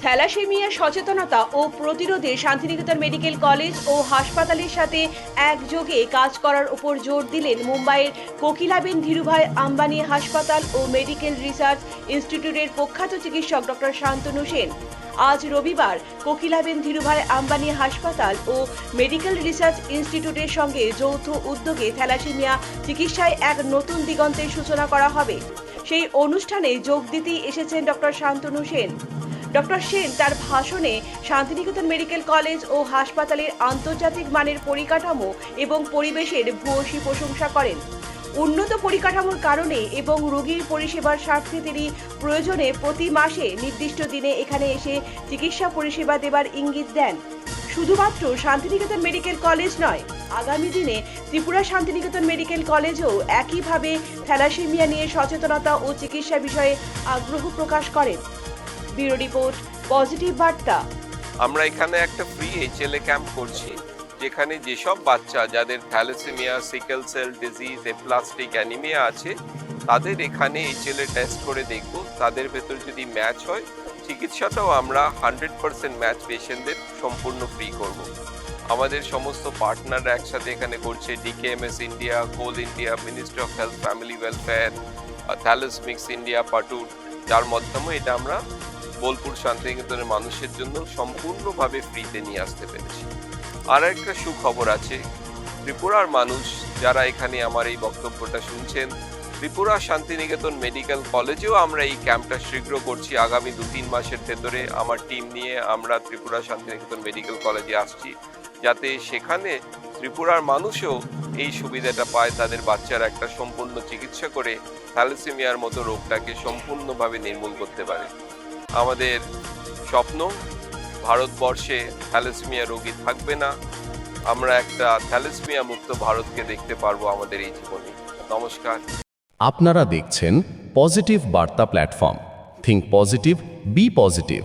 Thalassaemia সচেতনতা ও প্রতিরোধে Santiniketan medical college ও হাসপাতালের সাথে একযোগে কাজ করার উপর জোর দিলেন মুম্বাইয়ের কোকিলাবেন ধীরুভাই আম্বানি হাসপাতাল ও মেডিকেল রিসার্চ ইনস্টিটিউটের প্রখ্যাত চিকিৎসক ডক্টর শান্তনু সেন। আজ রবিবার কোকিলাবেন ধীরুভাই আম্বানি হাসপাতাল ও মেডিকেল রিসার্চ ইনস্টিটিউটের সঙ্গে যৌথ উদ্যোগে থ্যালাসেমিয়া চিকিৎসায় এক নতুন দিগন্তের সূচনা করা হবে। সেই অনুষ্ঠানে যোগ দিতেই এসেছেন ডক্টর শান্তনু সেন। ডক্টর সেন তার ভাষণে শান্তিনিকেতন মেডিকেল কলেজ ও হাসপাতালের আন্তর্জাতিক মানের পরিকাঠামো এবং পরিবেশের ভূয়সী প্রশংসা করেন। উন্নত পরিকাঠামোর কারণে এবং রোগীর পরিষেবার স্বার্থে তিনি প্রয়োজনে প্রতি মাসে নির্দিষ্ট দিনে এখানে এসে চিকিৎসা পরিষেবা দেবার ইঙ্গিত দেন। শুধুমাত্র শান্তিনিকেতন মেডিকেল কলেজ নয়, আগামী দিনে ত্রিপুরা শান্তিনিকেতন মেডিকেল কলেজেও একইভাবে থ্যালাসেমিয়া নিয়ে সচেতনতা ও চিকিৎসা বিষয়ে আগ্রহ প্রকাশ করেন। ব্যুরো রিপোর্ট, পজিটিভ বার্তা। আমরা এখানে একটা ফ্রি এইচএলএ ক্যাম্প করছি, যেখানে যেসব বাচ্চা যাদের thalassaemia, sickle cell disease, aplastic anaemia আছে, তাদের এখানে এইচএলএ টেস্ট করে দেখব। তাদের ভেতর যদি ম্যাচ হয়, চিকিৎসাটাও আমরা 100% ম্যাচ পেশেন্টদের সম্পূর্ণ ফ্রি করব। আমাদের সমস্ত পার্টনাররা একসাথে এখানে করছে, DKMS India, Coal India, ministry of health family welfare, Thalassemics India, পাটুর, যার মাধ্যমে এটা আমরা বোলপুর শান্তিনিকেতনের মানুষের জন্য সম্পূর্ণভাবে ফ্রিতে নিয়ে আসতে পেরেছি। আর একটা সুখবর আছে, ত্রিপুরার মানুষ যারা এখানে আমার এই বক্তব্যটা শুনছেন, ত্রিপুরা শান্তিনিকেতন মেডিকেল কলেজেও আমরা এই ক্যাম্পটা শীঘ্র করছি। আগামী 2-3 মাসের ভেতরে আমার টিম নিয়ে আমরা ত্রিপুরা শান্তিনিকেতন মেডিকেল কলেজে আসছি, যাতে সেখানে ত্রিপুরার মানুষও এই সুবিধাটা পায়, তাদের বাচ্চারা একটা সম্পূর্ণ চিকিৎসা করে থ্যালাসেমিয়ার মতো রোগটাকে সম্পূর্ণভাবে নির্মূল করতে পারে। আমাদের স্বপ্ন, ভারতবর্ষে থ্যালাসেমিয়া রোগী থাকবে না। আমরা একটা থ্যালাসেমিয়া মুক্ত ভারতকে দেখতে পারবো আমাদের এই জীবনে। নমস্কার। আপনারা দেখছেন পজিটিভ বার্তা platform. Think positive, be positive.